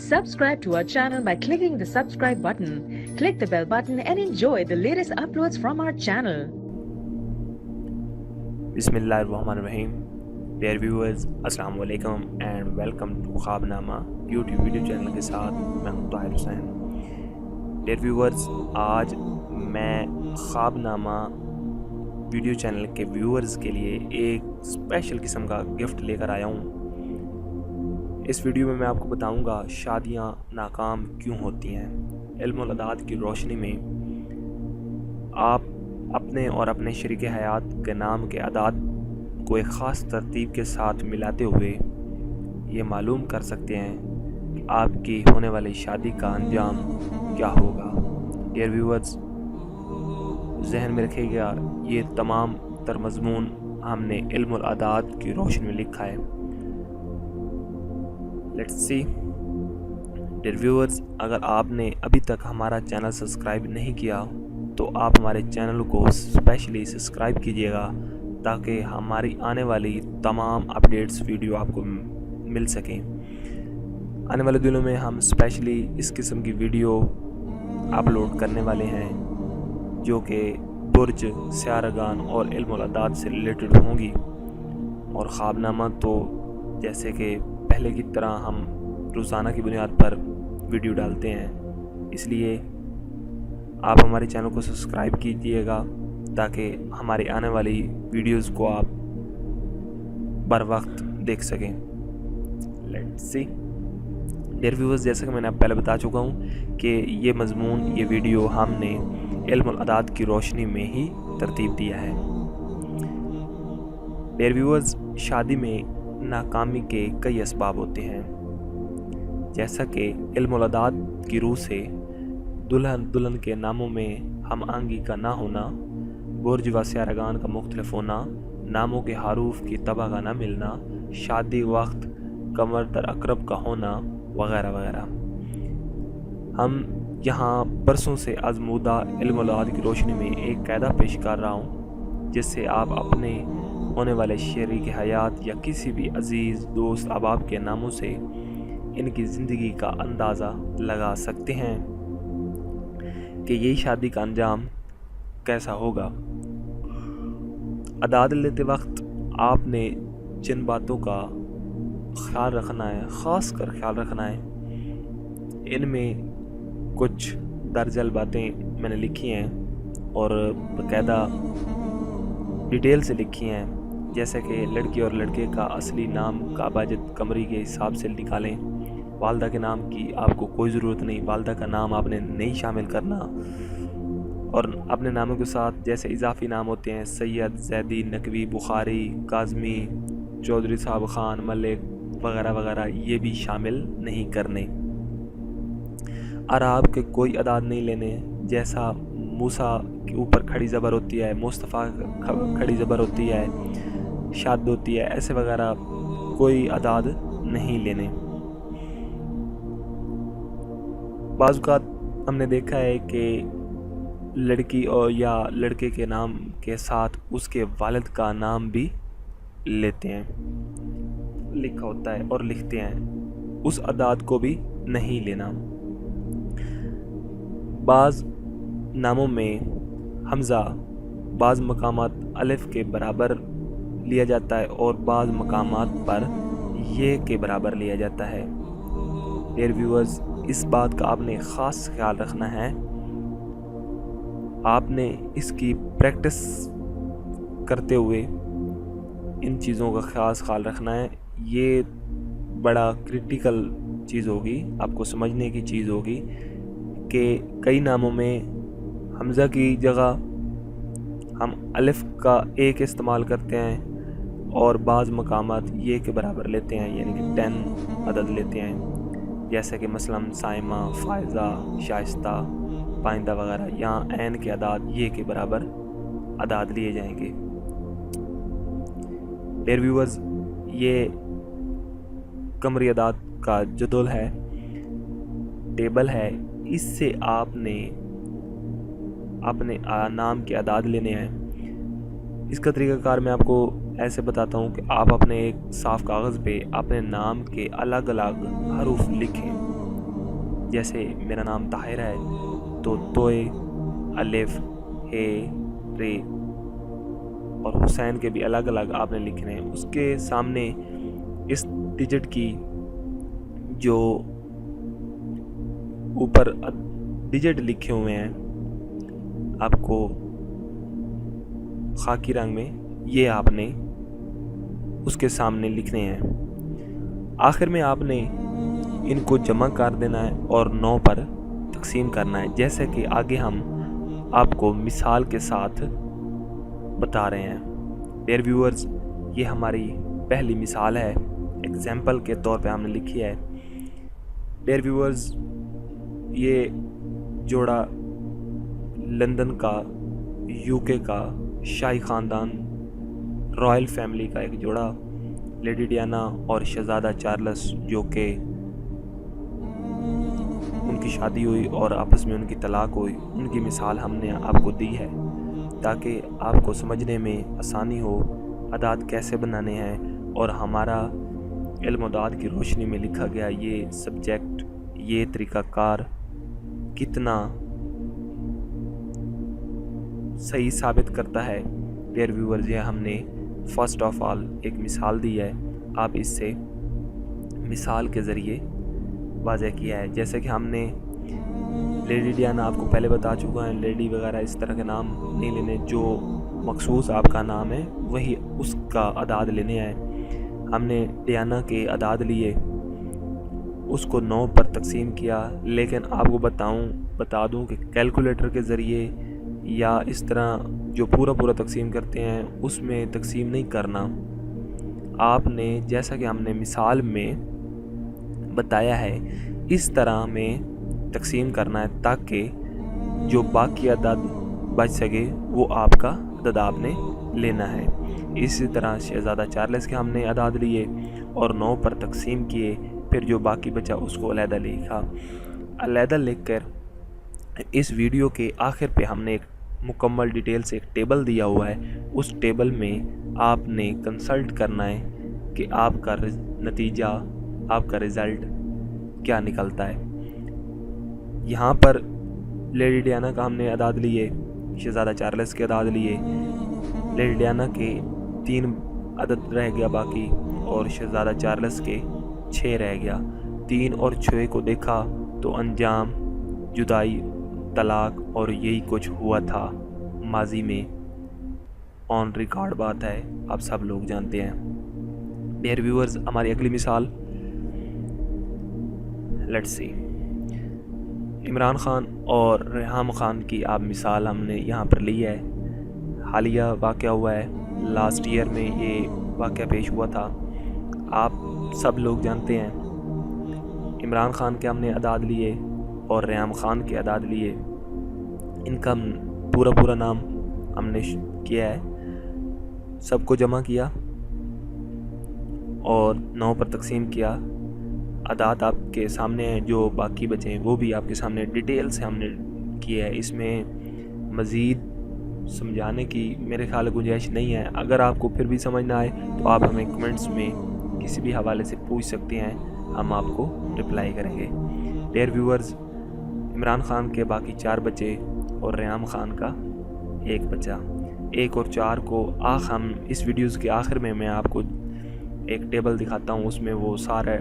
Subscribe to our channel by clicking the subscribe button. Click the bell button and enjoy the latest uploads from our channel. Bismillahirrahmanirrahim. Dear viewers, Assalamu alaikum and welcome to ख्वाबनामा YouTube video channel के साथ मैं हूं Tahir Hussain. Dear viewers, आज मैं ख्वाबनामा video channel के viewers के लिए एक स्पेशल किस्म का गिफ्ट लेकर आया हूं। इस वीडियो में मैं आपको बताऊंगा शादियां नाकाम क्यों होती हैं। इल्म अदाद की रोशनी में आप अपने और अपने शरीक हयात के नाम के अदाद को एक ख़ास तरतीब के साथ मिलाते हुए ये मालूम कर सकते हैं कि आपकी होने वाली शादी का अंजाम क्या होगा। डियर व्यूअर्स, जहन में रखिएगा, ये तमाम तर मज़मून हमने इल्म अदाद की रोशनी में लिखा है। Let's see. डियर व्यूअर्स, अगर आपने अभी तक हमारा चैनल सब्सक्राइब नहीं किया तो आप हमारे चैनल को स्पेशली सब्सक्राइब कीजिएगा ताकि हमारी आने वाली तमाम अपडेट्स वीडियो आपको मिल सकें। आने वाले दिनों में हम स्पेशली इस किस्म की वीडियो अपलोड करने वाले हैं जो कि बुर्ज, सियारागान और इल्म अदाद से रिलेटेड होंगी। और ख्वाबनामा तो जैसे कि पहले की तरह हम रोज़ाना की बुनियाद पर वीडियो डालते हैं, इसलिए आप हमारे चैनल को सब्सक्राइब कीजिएगा ताकि हमारी आने वाली वीडियोस को आप बर वक्त देख सकें। Let's see. डियर व्यूअर्स, जैसा कि मैंने आप पहले बता चुका हूँ कि ये मज़मून, ये वीडियो हमने इल्म अदाद की रोशनी में ही तरतीब दिया है। डियर व्यूअर्स, शादी में नाकामी के कई असबाब होते हैं, जैसा कि इल्म अदाद की रूह से दुल्हन के नामों में हम आंगी का ना होना, बुर्ज व सियारागान का मुख्तलिफ होना, नामों के हरूफ की तबाह का ना मिलना, शादी वक्त कमर दर अकरब का होना वगैरह वगैरह। हम यहाँ बरसों से आजमूदा इल्म अदाद की रोशनी में एक कायदा पेश कर रहा हूँ जिससे आप अपने होने वाले शरीक हयात या किसी भी अजीज़, दोस्त, अहबाब के नामों से इनकी ज़िंदगी का अंदाज़ा लगा सकते हैं कि यही शादी का अंजाम कैसा होगा। अदाद लेते वक्त आपने जिन बातों का ख्याल रखना है, ख़ास कर ख्याल रखना है, इनमें कुछ दर्जल बातें मैंने लिखी हैं और बाकायदा डिटेल से लिखी हैं। जैसे कि लड़की और लड़के का असली नाम काबाजत कमरी के हिसाब से निकालें। वालदा के नाम की आपको कोई ज़रूरत नहीं, वालदा का नाम आपने नहीं शामिल करना। और अपने नामों के साथ जैसे इजाफी नाम होते हैं, सैयद, जैदी, नकवी, बुखारी, काज़मी, चौधरी साहब, खान, मलिक वगैरह वगैरह, ये भी शामिल नहीं करने। अरब के कोई अदाद नहीं लेने, जैसा मूसा के ऊपर खड़ी ज़बर होती है, मुस्तफ़ा खड़ी ज़बर होती है, शाद होती है, ऐसे वगैरह कोई अदाद नहीं लेने। बाज़ औक़ात हमने देखा है कि लड़की और या लड़के के नाम के साथ उसके वालिद का नाम भी लेते हैं, लिखा होता है और लिखते हैं, उस अदाद को भी नहीं लेना। बाज़ नामों में हमज़ा बाज़ मकामात अलिफ के बराबर लिया जाता है और बाज़ मकामात पर ये के बराबर लिया जाता है। डियर व्यूअर्स, इस बात का आपने ख़ास ख्याल रखना है, आपने इसकी प्रैक्टिस करते हुए इन चीज़ों का ख़ास ख्याल रखना है। ये बड़ा क्रिटिकल चीज़ होगी, आपको समझने की चीज़ होगी कि कई नामों में हमज़ा की जगह हम अलिफ का एक इस्तेमाल करते हैं और बाज़ मकामात ये के बराबर लेते हैं, यानी कि 10 अदद लेते हैं। जैसे कि मसलन साइमा, फ़ायज़ा, शाइस्ता, पाइंदा वगैरह, यहाँ ऐन के अदाद ये के बराबर अदाद लिए जाएंगे। डियर व्यूअर्स, ये कमरी अदाद का जदोल है, टेबल है, इससे आपने अपने नाम के अदाद लेने हैं। इसका तरीक़ाकार मैं आपको ऐसे बताता हूँ कि आप अपने एक साफ़ कागज़ पे अपने नाम के अलग अलग हरूफ लिखें। جیسے میرا نام طاہر ہے تو توئے، الف، ہے، رے، اور حسین کے بھی الگ الگ آپ نے لکھنے ہیں۔ اس کے سامنے اس ڈیجٹ کی جو اوپر ڈیجٹ لکھے ہوئے ہیں آپ کو خاکی رنگ میں، یہ آپ نے اس کے سامنے لکھنے ہیں۔ آخر میں آپ نے ان کو جمع کر دینا ہے اور 9 پر تقسیم کرنا ہے، جیسے کہ آگے ہم آپ کو مثال کے ساتھ بتا رہے ہیں۔ ڈیئر ویورز، یہ ہماری پہلی مثال ہے، ایگزامپل کے طور پہ ہم نے لکھی ہے۔ ڈیئر ویورز، یہ جوڑا لندن کا، UK کا شاہی خاندان، رائل فیملی کا ایک جوڑا، لیڈی ڈیانا اور شہزادہ چارلس، جو کہ ان کی شادی ہوئی اور آپس میں ان کی طلاق ہوئی، ان کی مثال ہم نے آپ کو دی ہے تاکہ آپ کو سمجھنے میں آسانی ہو اعداد کیسے بنانے ہیں، اور ہمارا علم و اعداد کی روشنی میں لکھا گیا یہ سبجیکٹ، یہ طریقہ کار کتنا صحیح ثابت کرتا ہے۔ ڈیئر ویورز، یہ ہم نے فرسٹ آف آل ایک مثال دی ہے، آپ اس سے مثال کے ذریعے واضح کیا ہے۔ جیسے کہ ہم نے لیڈی ڈیانا آپ کو پہلے بتا چکا ہے، لیڈی وغیرہ اس طرح کے نام نہیں لینے، جو مخصوص آپ کا نام ہے وہی اس کا اعداد لینے ہیں۔ ہم نے ڈیانا کے اعداد لیے، اس کو 9 پر تقسیم کیا، لیکن آپ کو بتا دوں کہ کیلکولیٹر کے ذریعے یا اس طرح جو پورا تقسیم کرتے ہیں اس میں تقسیم نہیں کرنا۔ آپ نے جیسا کہ ہم نے مثال میں بتایا ہے اس طرح میں تقسیم کرنا ہے تاکہ جو باقی عدد بچ سکے وہ آپ کا عدد آپ نے لینا ہے۔ اسی طرح شہزادہ چارلس کے ہم نے اعداد لیے اور 9 پر تقسیم کیے، پھر جو باقی بچا اس کو علیحدہ لکھا۔ علیحدہ لکھ کر اس ویڈیو کے آخر پہ ہم نے ایک مکمل ڈیٹیل سے ایک ٹیبل دیا ہوا ہے، اس ٹیبل میں آپ نے کنسلٹ کرنا ہے کہ آپ کا نتیجہ، آپ کا رزلٹ کیا نکلتا ہے۔ یہاں پر لیڈی ڈیانا کا ہم نے اعداد لیے، شہزادہ چارلس کے اعداد لیے، لیڈی ڈیانا کے 3 عدد رہ گیا باقی اور شہزادہ چارلس کے 6 رہ گیا۔ 3 اور 6 کو دیکھا تو انجام جدائی، طلاق اور یہی کچھ ہوا تھا ماضی میں، آن ریکارڈ بات ہے، آپ سب لوگ جانتے ہیں۔ ڈیئر ویورز، ہماری اگلی مثال لیٹس سی، عمران خان اور ریحام خان کی آپ مثال ہم نے یہاں پر لی ہے۔ حالیہ واقعہ ہوا ہے، لاسٹ ایئر میں یہ واقعہ پیش ہوا تھا، آپ سب لوگ جانتے ہیں۔ عمران خان کے ہم نے اعداد لیے اور ریحام خان کے اعداد لیے، ان کا پورا نام ہم نے کیا ہے، سب کو جمع کیا اور 9 پر تقسیم کیا۔ اعداد آپ کے سامنے ہیں، جو باقی بچے ہیں وہ بھی آپ کے سامنے ڈیٹیل سے ہم نے کیا ہے۔ اس میں مزید سمجھانے کی میرے خیال گنجائش نہیں ہے۔ اگر آپ کو پھر بھی سمجھ نہ آئے تو آپ ہمیں کمنٹس میں کسی بھی حوالے سے پوچھ سکتے ہیں، ہم آپ کو رپلائی کریں گے۔ ڈیئر ویورز، عمران خان کے باقی 4 بچے اور ریحام خان کا 1 بچا۔ 1 اور 4 کو ہم اس ویڈیوز کے آخر میں آپ کو ایک ٹیبل دکھاتا ہوں، اس میں وہ سارے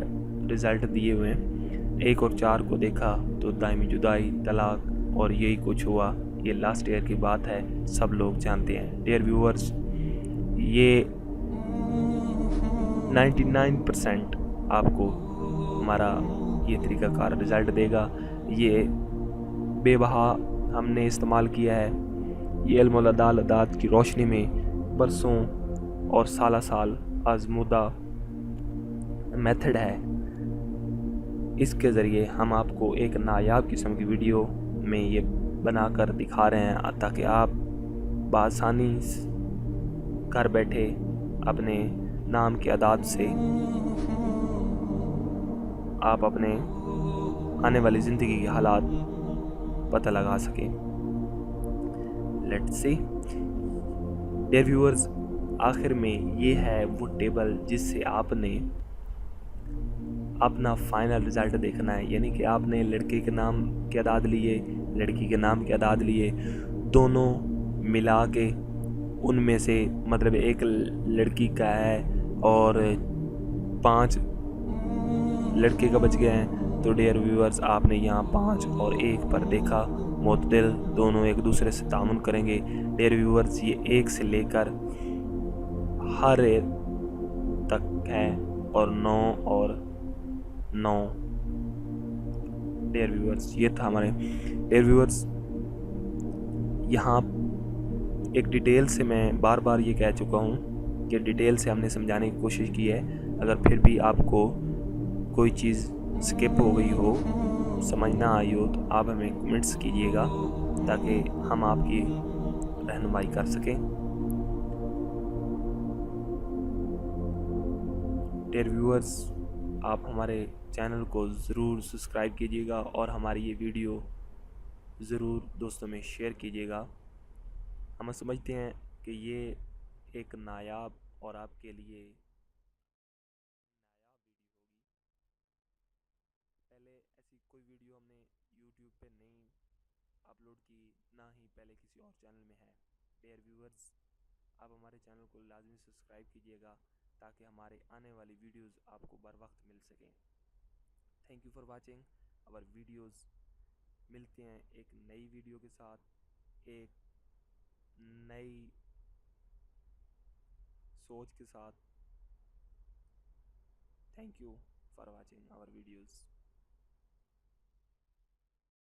رزلٹ دیے ہوئے ہیں۔ 1 اور 4 کو دیکھا تو دائمی جدائی، طلاق اور یہی کچھ ہوا، یہ لاسٹ ایئر کی بات ہے، سب لوگ جانتے ہیں۔ ڈیئر ویورز، یہ 99% آپ کو ہمارا یہ طریقہ کار رزلٹ دے گا۔ یہ بے بہا ہم نے استعمال کیا ہے، یہ علم الاعداد کی روشنی میں برسوں اور سال آزمودہ میتھڈ ہے۔ اس کے ذریعے ہم آپ کو ایک نایاب قسم کی ویڈیو میں یہ بنا کر دکھا رہے ہیں تاکہ آپ بآسانی گھر بیٹھے اپنے نام کے اعداد سے آپ اپنے آنے والی زندگی کے حالات پتہ لگا سکیں۔ لیٹس سی، ڈیئر ویورز، آخر میں یہ ہے وہ ٹیبل جس سے آپ نے अपना फाइनल रिज़ल्ट देखना है, यानी कि आपने लड़के के नाम के अदाद लिए, लड़की के नाम के अदाद लिए, दोनों मिला के उनमें से मतलब एक लड़की का है और 5 लड़के का बच गए हैं। तो डियर व्यूअर्स, आपने यहाँ 5 और 1 पर देखा मुतदिल दोनों एक दूसरे से तामुन करेंगे। डियर व्यूअर्स, ये 1 से लेकर हर तक है और 9 और 9। डियर व्यूअर्स, ये था हमारे। डियर व्यूअर्स, यहाँ एक डिटेल से मैं बार बार ये कह चुका हूँ कि डिटेल से हमने समझाने की कोशिश की है। अगर फिर भी आपको कोई चीज़ स्किप हो गई हो, समझ ना आई हो, तो आप हमें कमेंट्स कीजिएगा ताकि हम आपकी रहनुमाई कर सकें। डियर व्यूअर्स, आप हमारे चैनल को ज़रूर सब्सक्राइब कीजिएगा और हमारी ये वीडियो ज़रूर दोस्तों में शेयर कीजिएगा। हम समझते हैं कि ये एक नायाब और आपके लिए पहले ऐसी कोई वीडियो हमने YouTube पे नहीं अपलोड की, ना ही पहले किसी और चैनल में है। डियर व्यूअर्स, आप हमारे चैनल को लाजमी सब्सक्राइब कीजिएगा ताकि हमारे आने वाली वीडियोस आपको बर वक्त मिल सकें। Thank you for watching our videos. मिलते हैं एक नई वीडियो के साथ, एक नई सोच के साथ। Thank you for watching our videos.